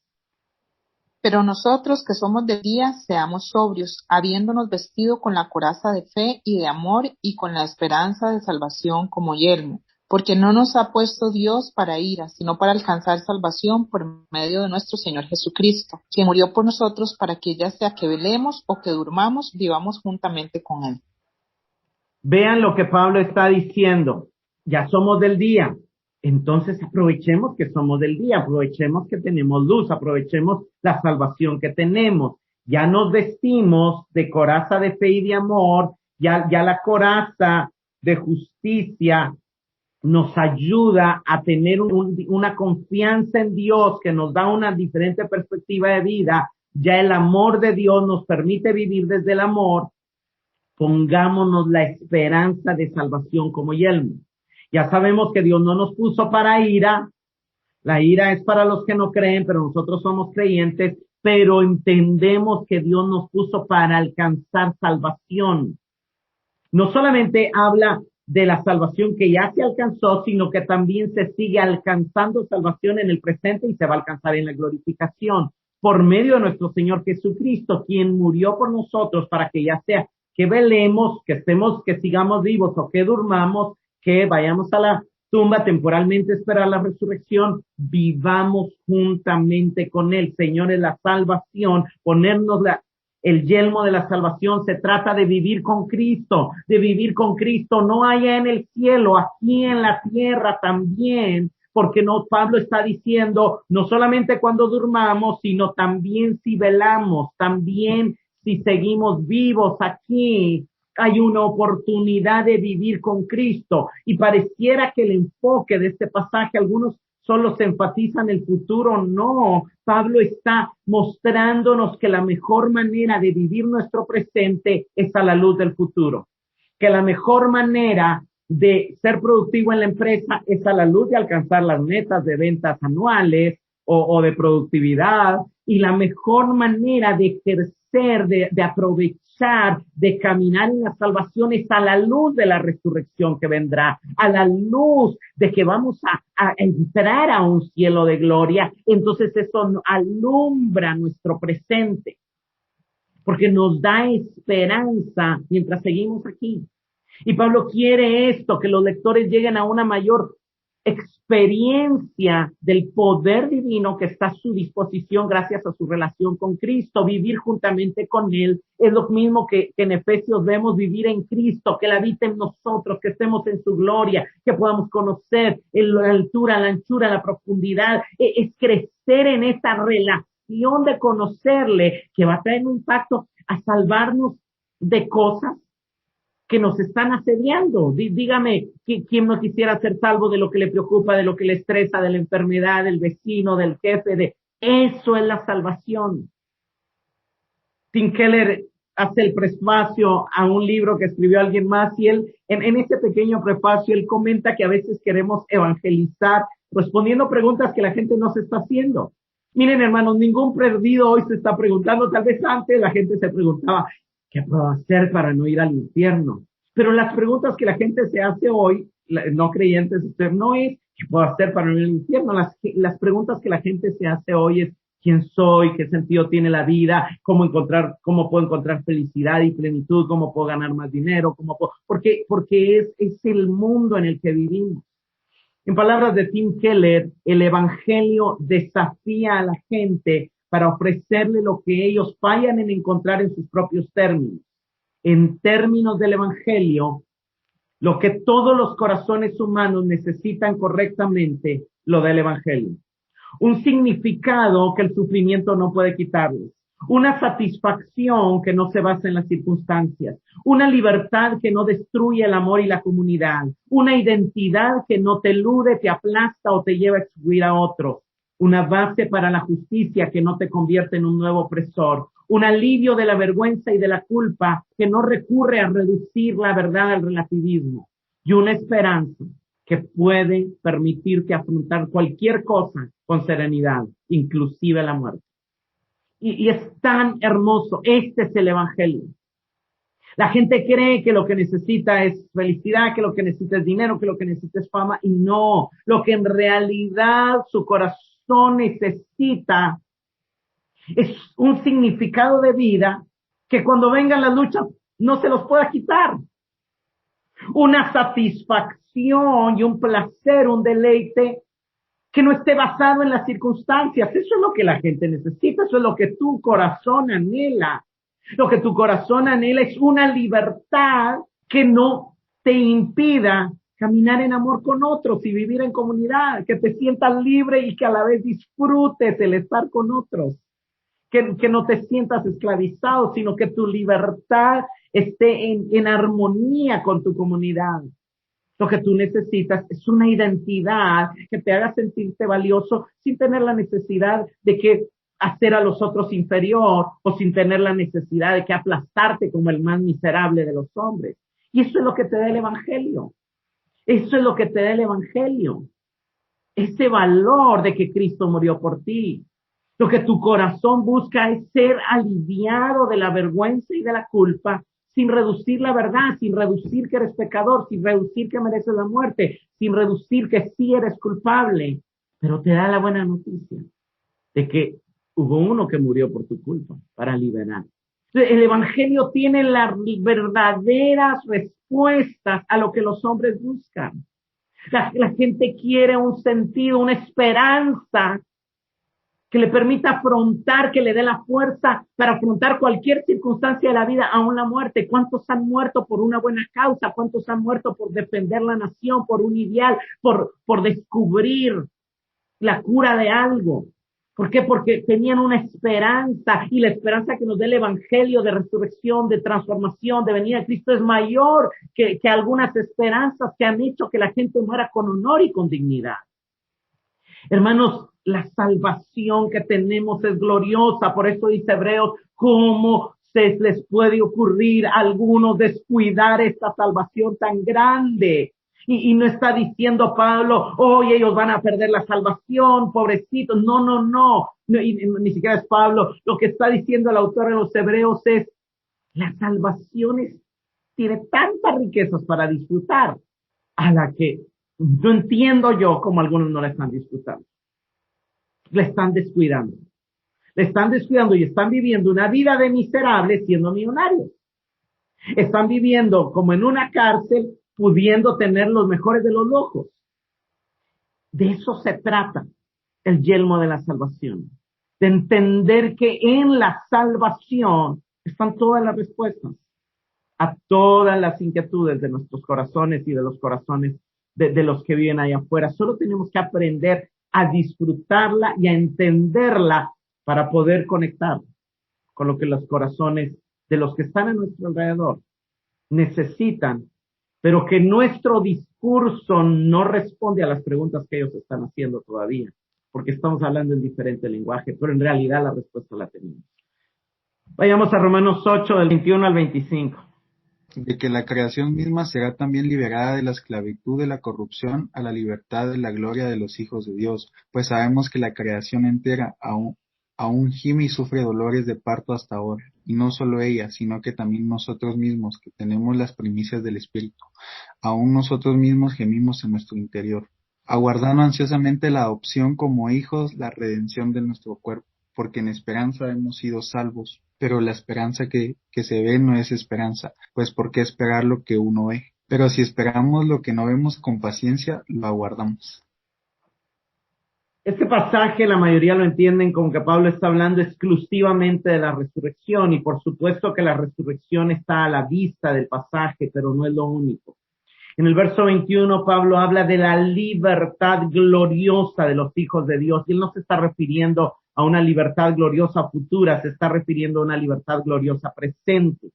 Pero nosotros que somos de día, seamos sobrios, habiéndonos vestido con la coraza de fe y de amor y con la esperanza de salvación como yelmo, porque no nos ha puesto Dios para ira, sino para alcanzar salvación por medio de nuestro Señor Jesucristo, quien murió por nosotros para que ya sea que velemos o que durmamos, vivamos juntamente con Él. Vean lo que Pablo está diciendo. Ya somos del día. Entonces aprovechemos que somos del día, aprovechemos que tenemos luz, aprovechemos la salvación que tenemos. Ya nos vestimos de coraza de fe y de amor, ya la coraza de justicia nos ayuda a tener una confianza en Dios que nos da una diferente perspectiva de vida. Ya el amor de Dios nos permite vivir desde el amor. Pongámonos la esperanza de salvación como yelmo. Ya sabemos que Dios no nos puso para ira. La ira es para los que no creen, pero nosotros somos creyentes, pero entendemos que Dios nos puso para alcanzar salvación. No solamente habla de la salvación que ya se alcanzó, sino que también se sigue alcanzando salvación en el presente y se va a alcanzar en la glorificación por medio de nuestro Señor Jesucristo, quien murió por nosotros para que ya sea que velemos, que sigamos vivos o que durmamos, que vayamos a la tumba temporalmente a esperar la resurrección, vivamos juntamente con Él. Señor, es la salvación, ponernos el yelmo de la salvación. Se trata de vivir con Cristo, no allá en el cielo, aquí en la tierra también, porque no, Pablo está diciendo, no solamente cuando durmamos, sino también si velamos, también si seguimos vivos aquí, hay una oportunidad de vivir con Cristo. Y pareciera que el enfoque de este pasaje, algunos solo se enfatizan el futuro. No, Pablo está mostrándonos que la mejor manera de vivir nuestro presente es a la luz del futuro. Que la mejor manera de ser productivo en la empresa es a la luz de alcanzar las metas de ventas anuales o de productividad. Y la mejor manera de ejercer, de aprovechar, de caminar en la salvación es a la luz de la resurrección que vendrá, a la luz de que vamos a entrar a un cielo de gloria. Entonces eso alumbra nuestro presente, porque nos da esperanza mientras seguimos aquí. Y Pablo quiere esto, que los lectores lleguen a una mayor experiencia del poder divino que está a su disposición gracias a su relación con Cristo. Vivir juntamente con Él es lo mismo que en Efesios vemos, vivir en Cristo, que Él habite en nosotros, que estemos en su gloria, que podamos conocer la altura, la anchura, la profundidad. Es crecer en esta relación de conocerle, que va a traer un impacto a salvarnos de cosas que nos están asediando. Dígame, ¿quién no quisiera ser salvo de lo que le preocupa, de lo que le estresa, de la enfermedad, del vecino, del jefe? Eso es la salvación. Tim Keller hace el prefacio a un libro que escribió alguien más y él, en ese pequeño prefacio, él comenta que a veces queremos evangelizar respondiendo preguntas que la gente no se está haciendo. Miren, hermanos, ningún perdido hoy se está preguntando. Tal vez antes la gente se preguntaba, ¿qué puedo hacer para no ir al infierno? Pero las preguntas que la gente se hace hoy, no creyentes, no es ¿qué puedo hacer para no ir al infierno? Las preguntas que la gente se hace hoy es ¿quién soy? ¿Qué sentido tiene la vida? ¿Cómo puedo encontrar felicidad y plenitud? ¿Cómo puedo ganar más dinero? Porque es el mundo en el que vivimos. En palabras de Tim Keller, el evangelio desafía a la gente para ofrecerle lo que ellos fallan en encontrar en sus propios términos. En términos del evangelio, lo que todos los corazones humanos necesitan correctamente, lo del evangelio. Un significado que el sufrimiento no puede quitarles. Una satisfacción que no se basa en las circunstancias. Una libertad que no destruye el amor y la comunidad. Una identidad que no te elude, te aplasta o te lleva a excluir a otros. Una base para la justicia que no te convierte en un nuevo opresor, un alivio de la vergüenza y de la culpa que no recurre a reducir la verdad al relativismo, y una esperanza que puede permitirte afrontar cualquier cosa con serenidad, inclusive la muerte. Y es tan hermoso, este es el evangelio. La gente cree que lo que necesita es felicidad, que lo que necesita es dinero, que lo que necesita es fama, y no, lo que en realidad su corazón necesita es un significado de vida que cuando vengan las luchas no se los pueda quitar. Una satisfacción y un placer, un deleite que no esté basado en las circunstancias. Eso es lo que la gente necesita, eso es lo que tu corazón anhela. Lo que tu corazón anhela es una libertad que no te impida caminar en amor con otros y vivir en comunidad, que te sientas libre y que a la vez disfrutes el estar con otros, que no te sientas esclavizado, sino que tu libertad esté en armonía con tu comunidad. Lo que tú necesitas es una identidad que te haga sentirte valioso sin tener la necesidad de que hacer a los otros inferior o sin tener la necesidad de que aplastarte como el más miserable de los hombres. Y eso es lo que te da el evangelio. Eso es lo que te da el evangelio. Ese valor de que Cristo murió por ti. Lo que tu corazón busca es ser aliviado de la vergüenza y de la culpa, sin reducir la verdad, sin reducir que eres pecador, sin reducir que mereces la muerte, sin reducir que sí eres culpable. Pero te da la buena noticia de que hubo uno que murió por tu culpa para liberar. El evangelio tiene las verdaderas respuestas a lo que los hombres buscan. La gente quiere un sentido, una esperanza que le permita afrontar, que le dé la fuerza para afrontar cualquier circunstancia de la vida, aún la muerte. ¿Cuántos han muerto por una buena causa? ¿Cuántos han muerto por defender la nación, por un ideal, por descubrir la cura de algo? ¿Por qué? Porque tenían una esperanza, y la esperanza que nos da el evangelio de resurrección, de transformación, de venida de Cristo es mayor que algunas esperanzas que han hecho que la gente muera con honor y con dignidad. Hermanos, la salvación que tenemos es gloriosa, por eso dice Hebreos, ¿cómo se les puede ocurrir a algunos descuidar esta salvación tan grande? Y no está diciendo Pablo, hoy ellos van a perder la salvación, pobrecitos. No, ni siquiera es Pablo. Lo que está diciendo el autor de los Hebreos es, la salvación tiene tantas riquezas para disfrutar, a la que no entiendo yo cómo algunos no la están disfrutando. La están descuidando. La están descuidando y están viviendo una vida de miserables siendo millonarios. Están viviendo como en una cárcel, pudiendo tener los mejores de los lujos. De eso se trata el yelmo de la salvación. De entender que en la salvación están todas las respuestas a todas las inquietudes de nuestros corazones y de los corazones de los que viven allá afuera. Solo tenemos que aprender a disfrutarla y a entenderla para poder conectar con lo que los corazones de los que están a nuestro alrededor necesitan, pero que nuestro discurso no responde a las preguntas que ellos están haciendo todavía, porque estamos hablando en diferente lenguaje, pero en realidad la respuesta la tenemos. Vayamos a Romanos 8, del 21 al 25. De que la creación misma será también liberada de la esclavitud de la corrupción a la libertad de la gloria de los hijos de Dios, pues sabemos que la creación entera aún gime y sufre dolores de parto hasta ahora, y no solo ella, sino que también nosotros mismos, que tenemos las primicias del Espíritu, aún nosotros mismos gemimos en nuestro interior, aguardando ansiosamente la adopción como hijos, la redención de nuestro cuerpo, porque en esperanza hemos sido salvos. Pero la esperanza que se ve no es esperanza, pues ¿por qué esperar lo que uno ve? Pero si esperamos lo que no vemos con paciencia, lo aguardamos. Este pasaje la mayoría lo entienden como que Pablo está hablando exclusivamente de la resurrección, y por supuesto que la resurrección está a la vista del pasaje, pero no es lo único. En el verso 21 Pablo habla de la libertad gloriosa de los hijos de Dios, y él no se está refiriendo a una libertad gloriosa futura, se está refiriendo a una libertad gloriosa presente.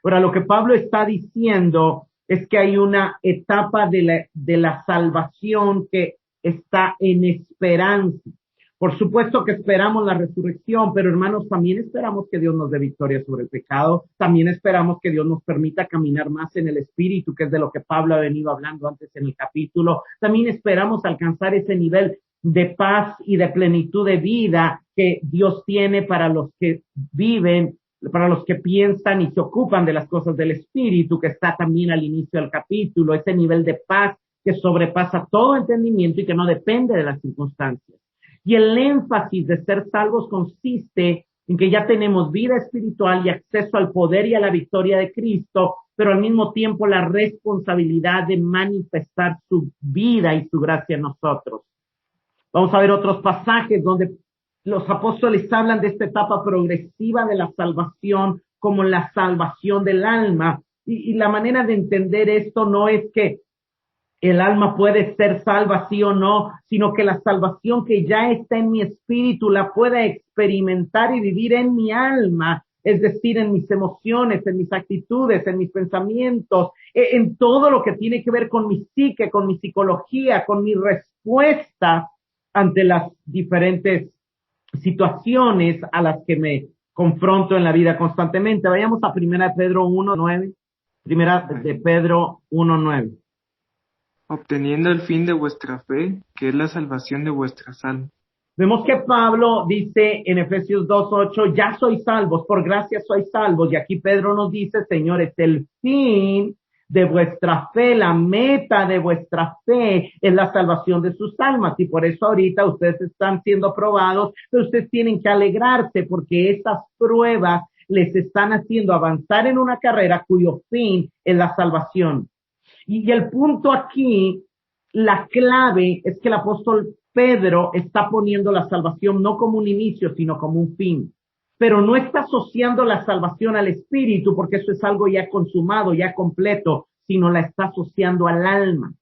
Ahora, lo que Pablo está diciendo es que hay una etapa de la salvación que está en esperanza. Por supuesto que esperamos la resurrección, pero hermanos, también esperamos que Dios nos dé victoria sobre el pecado, también esperamos que Dios nos permita caminar más en el Espíritu, que es de lo que Pablo ha venido hablando antes en el capítulo, también esperamos alcanzar ese nivel de paz y de plenitud de vida que Dios tiene para los que viven, para los que piensan y se ocupan de las cosas del Espíritu, que está también al inicio del capítulo, ese nivel de paz que sobrepasa todo entendimiento y que no depende de las circunstancias. Y el énfasis de ser salvos consiste en que ya tenemos vida espiritual y acceso al poder y a la victoria de Cristo, pero al mismo tiempo la responsabilidad de manifestar su vida y su gracia en nosotros. Vamos a ver otros pasajes donde los apóstoles hablan de esta etapa progresiva de la salvación como la salvación del alma. Y la manera de entender esto no es que el alma puede ser salva sí o no, sino que la salvación que ya está en mi espíritu la pueda experimentar y vivir en mi alma, es decir, en mis emociones, en mis actitudes, en mis pensamientos, en todo lo que tiene que ver con mi psique, con mi psicología, con mi respuesta ante las diferentes situaciones a las que me confronto en la vida constantemente. Vayamos a 1 Pedro 1:9. 1 de Pedro 1:9. Obteniendo el fin de vuestra fe, que es la salvación de vuestras almas. Vemos que Pablo dice en Efesios 2:8, ya sois salvos, por gracia sois salvos. Y aquí Pedro nos dice, señores, el fin de vuestra fe, la meta de vuestra fe es la salvación de sus almas. Y por eso ahorita ustedes están siendo probados, pero ustedes tienen que alegrarse porque estas pruebas les están haciendo avanzar en una carrera cuyo fin es la salvación. Y el punto aquí, la clave es que el apóstol Pedro está poniendo la salvación no como un inicio, sino como un fin. Pero no está asociando la salvación al espíritu, porque eso es algo ya consumado, ya completo, sino la está asociando al alma.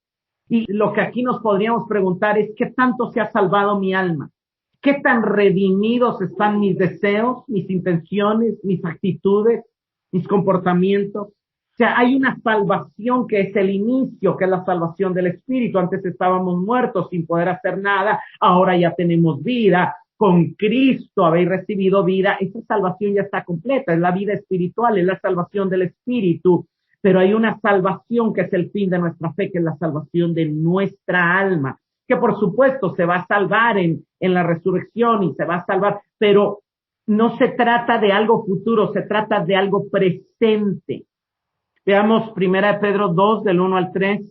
Y lo que aquí nos podríamos preguntar es, ¿qué tanto se ha salvado mi alma? ¿Qué tan redimidos están mis deseos, mis intenciones, mis actitudes, mis comportamientos? O sea, hay una salvación que es el inicio, que es la salvación del espíritu. Antes estábamos muertos sin poder hacer nada, ahora ya tenemos vida. Con Cristo habéis recibido vida. Esa salvación ya está completa, es la vida espiritual, es la salvación del espíritu. Pero hay una salvación que es el fin de nuestra fe, que es la salvación de nuestra alma, que por supuesto se va a salvar en la resurrección y se va a salvar, pero no se trata de algo futuro, se trata de algo presente. Veamos 1 Pedro 2, del 1 al 3.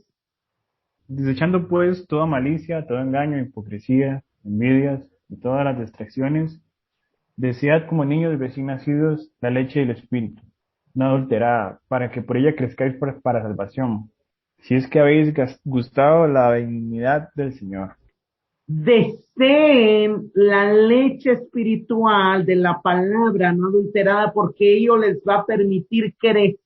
Desechando pues toda malicia, todo engaño, hipocresía, envidias y todas las distracciones, desead como niños recién nacidos la leche del Espíritu, no adulterada, para que por ella crezcáis para salvación, si es que habéis gustado la benignidad del Señor. Deseen la leche espiritual de la palabra no adulterada, porque ello les va a permitir crecer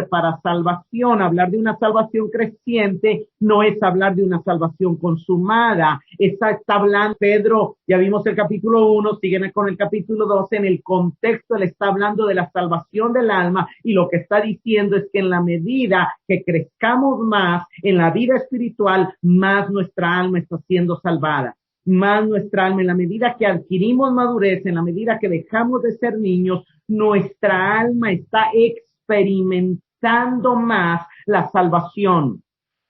para salvación. Hablar de una salvación creciente no es hablar de una salvación consumada. Está hablando Pedro, ya vimos el capítulo 1, siguen con el capítulo 2, en el contexto él está hablando de la salvación del alma, y lo que está diciendo es que en la medida que crezcamos más en la vida espiritual, más nuestra alma está siendo salvada. Más nuestra alma, en la medida que adquirimos madurez, en la medida que dejamos de ser niños, nuestra alma está experimentando más la salvación.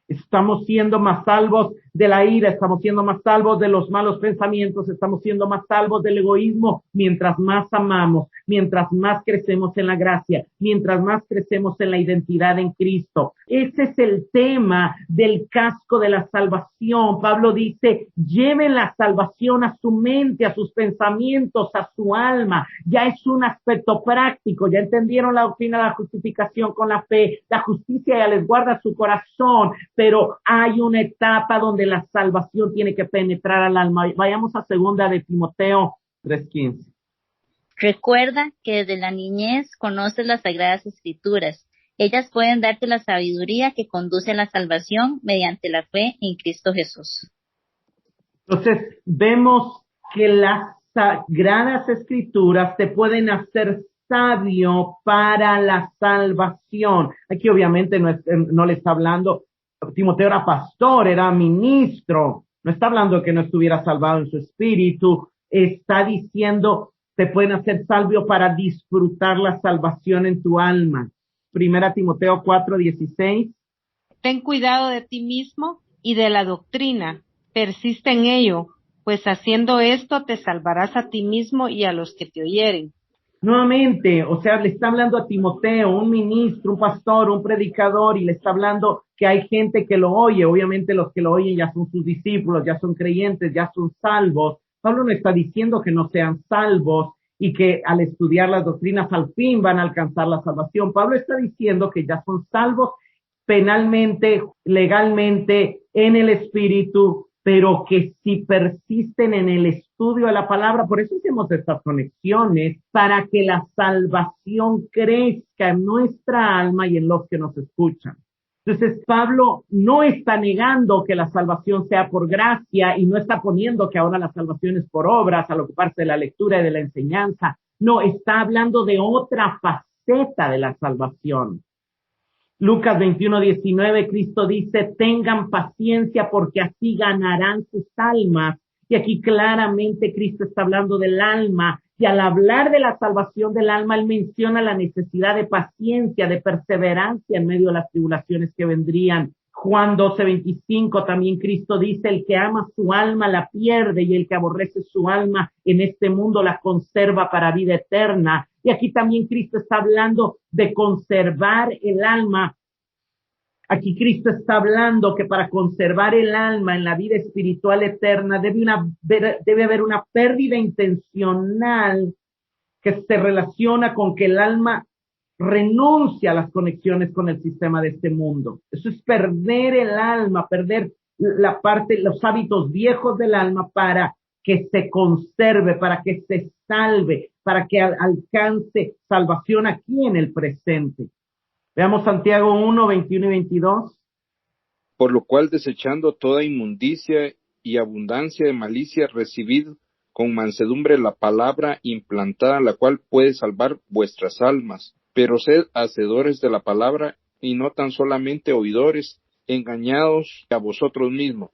Estamos siendo más salvos de la ira, estamos siendo más salvos de los malos pensamientos, estamos siendo más salvos del egoísmo, mientras más amamos, mientras más crecemos en la gracia, mientras más crecemos en la identidad en Cristo. Ese es el tema del casco de la salvación. Pablo dice, lleven la salvación a su mente, a sus pensamientos, a su alma. Ya es un aspecto práctico, ya entendieron la doctrina de la justificación con la fe, la justicia ya les guarda su corazón, pero hay una etapa donde la salvación tiene que penetrar al alma. Vayamos a 2 de Timoteo 3:15. Recuerda que desde la niñez conoces las Sagradas Escrituras. Ellas pueden darte la sabiduría que conduce a la salvación mediante la fe en Cristo Jesús. Entonces, vemos que las Sagradas Escrituras te pueden hacer sabio para la salvación. Aquí obviamente no le está hablando, Timoteo era pastor, era ministro, no está hablando de que no estuviera salvado en su espíritu, está diciendo te pueden hacer sabio para disfrutar la salvación en tu alma. 1 Timoteo 4:16. Ten cuidado de ti mismo y de la doctrina, persiste en ello, pues haciendo esto te salvarás a ti mismo y a los que te oyeren. Nuevamente, o sea, le está hablando a Timoteo, un ministro, un pastor, un predicador, y le está hablando que hay gente que lo oye. Obviamente los que lo oyen ya son sus discípulos, ya son creyentes, ya son salvos. Pablo no está diciendo que no sean salvos y que al estudiar las doctrinas al fin van a alcanzar la salvación. Pablo está diciendo que ya son salvos penalmente, legalmente, en el espíritu, pero que si persisten en el estudio de la palabra, por eso hacemos estas conexiones, para que la salvación crezca en nuestra alma y en los que nos escuchan. Entonces, Pablo no está negando que la salvación sea por gracia y no está poniendo que ahora la salvación es por obras al ocuparse de la lectura y de la enseñanza. No, está hablando de otra faceta de la salvación. Lucas 21:19, Cristo dice, tengan paciencia porque así ganarán sus almas. Y aquí claramente Cristo está hablando del alma. Y al hablar de la salvación del alma, él menciona la necesidad de paciencia, de perseverancia en medio de las tribulaciones que vendrían. Juan 12:25 también Cristo dice, el que ama su alma la pierde y el que aborrece su alma en este mundo la conserva para vida eterna. Y aquí también Cristo está hablando de conservar el alma. Aquí Cristo está hablando que para conservar el alma en la vida espiritual eterna debe haber una pérdida intencional que se relaciona con que el alma renuncia a las conexiones con el sistema de este mundo. Eso es perder el alma, perder la parte, los hábitos viejos del alma para que se conserve, para que se salve, para que alcance salvación aquí en el presente. Veamos Santiago 1, 21 y 22. Por lo cual, desechando toda inmundicia y abundancia de malicia, recibid con mansedumbre la palabra implantada, la cual puede salvar vuestras almas. Pero sed hacedores de la palabra, y no tan solamente oidores, engañados a vosotros mismos.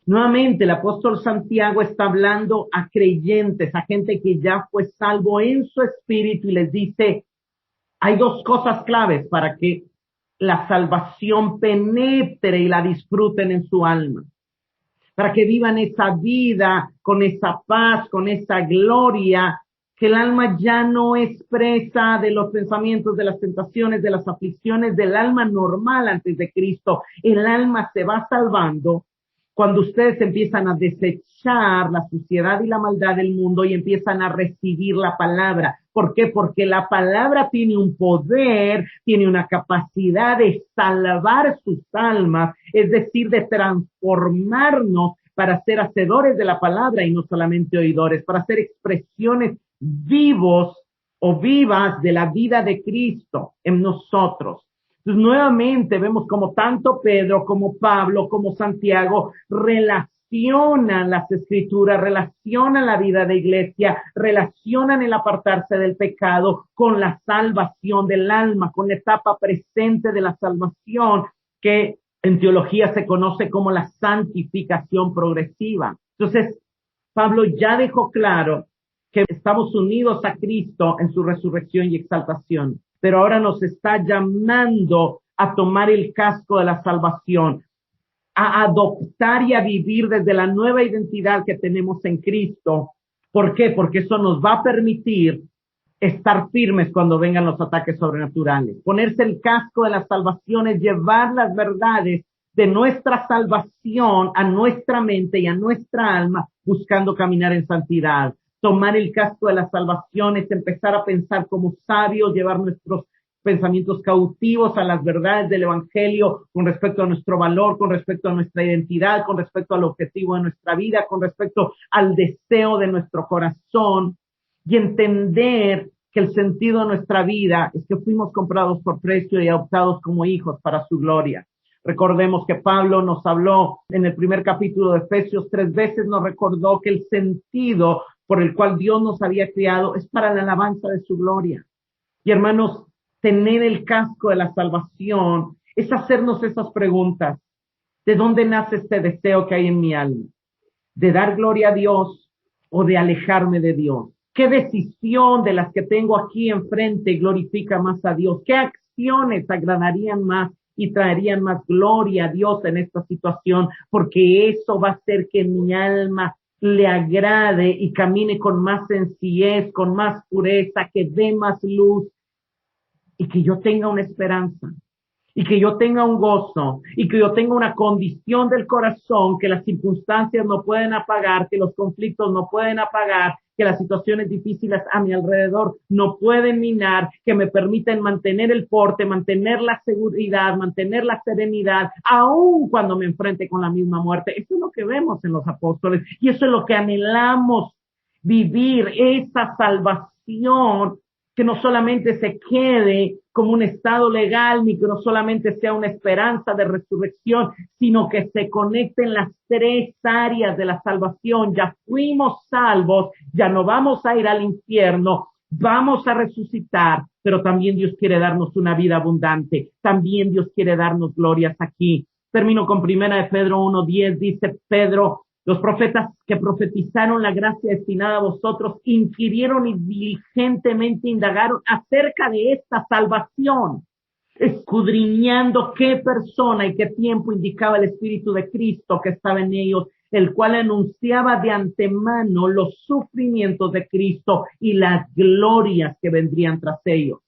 Nuevamente, el apóstol Santiago está hablando a creyentes, a gente que ya fue salvo en su espíritu, y les dice, hay dos cosas claves para que la salvación penetre y la disfruten en su alma, para que vivan esa vida con esa paz, con esa gloria, que el alma ya no es presa de los pensamientos, de las tentaciones, de las aflicciones del alma normal antes de Cristo. El alma se va salvando cuando ustedes empiezan a desechar la suciedad y la maldad del mundo y empiezan a recibir la palabra. ¿Por qué? Porque la palabra tiene un poder, tiene una capacidad de salvar sus almas, es decir, de transformarnos para ser hacedores de la palabra y no solamente oidores, para hacer expresiones vivos o vivas de la vida de Cristo en nosotros. Entonces, nuevamente vemos como tanto Pedro, como Pablo, como Santiago relacionan las escrituras, relacionan la vida de iglesia, relacionan el apartarse del pecado con la salvación del alma, con la etapa presente de la salvación que en teología se conoce como la santificación progresiva. Entonces, Pablo ya dejó claro que estamos unidos a Cristo en su resurrección y exaltación, pero ahora nos está llamando a tomar el casco de la salvación, a adoptar y a vivir desde la nueva identidad que tenemos en Cristo. ¿Por qué? Porque eso nos va a permitir estar firmes cuando vengan los ataques sobrenaturales. Ponerse el casco de la salvación es llevar las verdades de nuestra salvación a nuestra mente y a nuestra alma, buscando caminar en santidad. Tomar el casco de la salvación es empezar a pensar como sabios, llevar nuestros pensamientos cautivos a las verdades del Evangelio con respecto a nuestro valor, con respecto a nuestra identidad, con respecto al objetivo de nuestra vida, con respecto al deseo de nuestro corazón, y entender que el sentido de nuestra vida es que fuimos comprados por precio y adoptados como hijos para su gloria. Recordemos que Pablo nos habló en el primer capítulo de Efesios 3 veces, nos recordó que el sentido por el cual Dios nos había creado es para la alabanza de su gloria. Y hermanos, tener el casco de la salvación es hacernos esas preguntas. ¿De dónde nace este deseo que hay en mi alma? ¿De dar gloria a Dios o de alejarme de Dios? ¿Qué decisión de las que tengo aquí enfrente glorifica más a Dios? ¿Qué acciones agradarían más y traerían más gloria a Dios en esta situación? Porque eso va a hacer que mi alma le agrade y camine con más sencillez, con más pureza, que dé más luz y que yo tenga una esperanza y que yo tenga un gozo y que yo tenga una condición del corazón que las circunstancias no pueden apagar, que los conflictos no pueden apagar, que las situaciones difíciles a mi alrededor no pueden minar, que me permiten mantener el porte, mantener la seguridad, mantener la serenidad, aun cuando me enfrente con la misma muerte. Eso es lo que vemos en los apóstoles y eso es lo que anhelamos vivir, esa salvación que no solamente se quede como un estado legal, ni que no solamente sea una esperanza de resurrección, sino que se conecten las tres áreas de la salvación. Ya fuimos salvos, ya no vamos a ir al infierno, vamos a resucitar, pero también Dios quiere darnos una vida abundante, también Dios quiere darnos glorias aquí. Termino con 1 Pedro 1:10, dice Pedro: los profetas que profetizaron la gracia destinada a vosotros inquirieron y diligentemente indagaron acerca de esta salvación, escudriñando qué persona y qué tiempo indicaba el Espíritu de Cristo que estaba en ellos, el cual anunciaba de antemano los sufrimientos de Cristo y las glorias que vendrían tras ellos.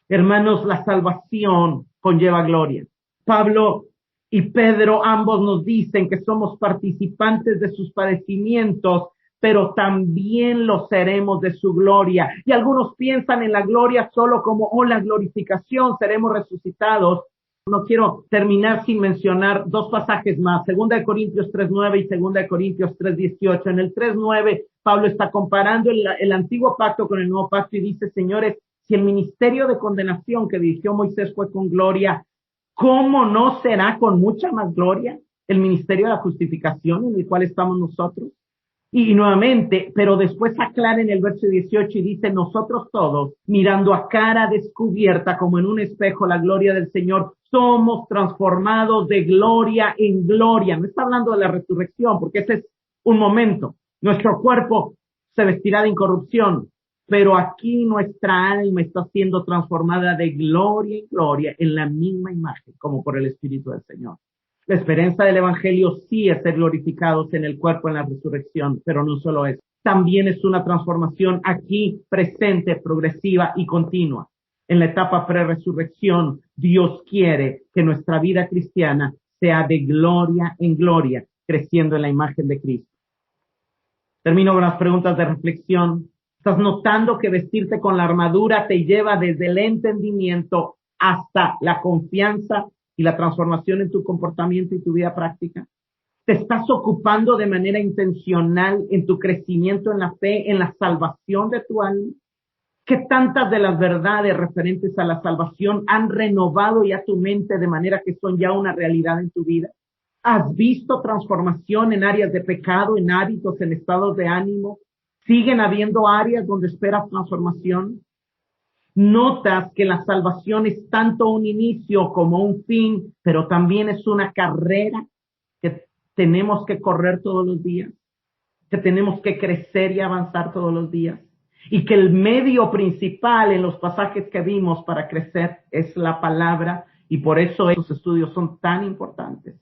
Hermanos, la salvación conlleva gloria. Pablo y Pedro ambos nos dicen que somos participantes de sus padecimientos, pero también lo seremos de su gloria. Y algunos piensan en la gloria solo como, la glorificación, seremos resucitados. No quiero terminar sin mencionar dos pasajes más, 2 Corintios 3:9 y 2 Corintios 3:18. En el 3:9, Pablo está comparando el antiguo pacto con el nuevo pacto y dice, señores, si el ministerio de condenación que dirigió Moisés fue con gloria, ¿cómo no será con mucha más gloria el ministerio de la justificación en el cual estamos nosotros? Y nuevamente, pero después aclara en el verso 18 y dice, nosotros todos, mirando a cara descubierta como en un espejo la gloria del Señor, somos transformados de gloria en gloria. No está hablando de la resurrección, porque ese es un momento. Nuestro cuerpo se vestirá de incorrupción, pero aquí nuestra alma está siendo transformada de gloria en gloria en la misma imagen, como por el Espíritu del Señor. La esperanza del Evangelio sí es ser glorificados en el cuerpo en la resurrección, pero no solo eso. También es una transformación aquí, presente, progresiva y continua. En la etapa pre-resurrección, Dios quiere que nuestra vida cristiana sea de gloria en gloria, creciendo en la imagen de Cristo. Termino con las preguntas de reflexión. ¿Estás notando que vestirte con la armadura te lleva desde el entendimiento hasta la confianza y la transformación en tu comportamiento y tu vida práctica? ¿Te estás ocupando de manera intencional en tu crecimiento en la fe, en la salvación de tu alma? ¿Qué tantas de las verdades referentes a la salvación han renovado ya tu mente de manera que son ya una realidad en tu vida? ¿Has visto transformación en áreas de pecado, en hábitos, en estados de ánimo? ¿Siguen habiendo áreas donde esperas transformación? Notas que la salvación es tanto un inicio como un fin, pero también es una carrera que tenemos que correr todos los días, que tenemos que crecer y avanzar todos los días, y que el medio principal en los pasajes que vimos para crecer es la palabra, y por eso estos estudios son tan importantes.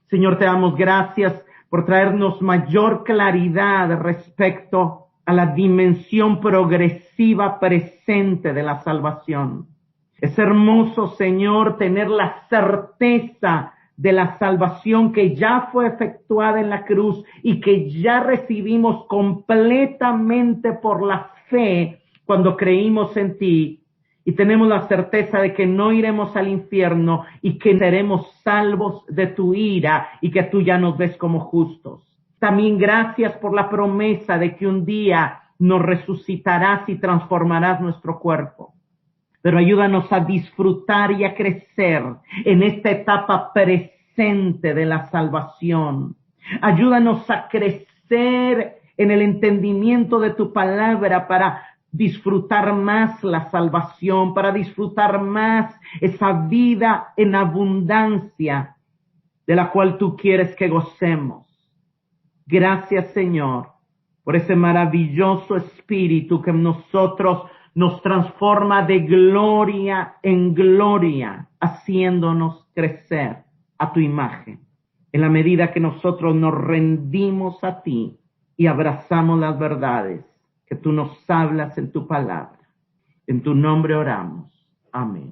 Señor, te damos gracias por traernos mayor claridad respecto a la dimensión progresiva presente de la salvación. Es hermoso, Señor, tener la certeza de la salvación que ya fue efectuada en la cruz y que ya recibimos completamente por la fe cuando creímos en ti. Y tenemos la certeza de que no iremos al infierno y que seremos salvos de tu ira y que tú ya nos ves como justos. También gracias por la promesa de que un día nos resucitarás y transformarás nuestro cuerpo. Pero ayúdanos a disfrutar y a crecer en esta etapa presente de la salvación. Ayúdanos a crecer en el entendimiento de tu palabra para disfrutar más la salvación, para disfrutar más esa vida en abundancia de la cual tú quieres que gocemos. Gracias, Señor, por ese maravilloso espíritu que en nosotros nos transforma de gloria en gloria, haciéndonos crecer a tu imagen. En la medida que nosotros nos rendimos a ti y abrazamos las verdades que tú nos hablas en tu palabra. En tu nombre oramos. Amén.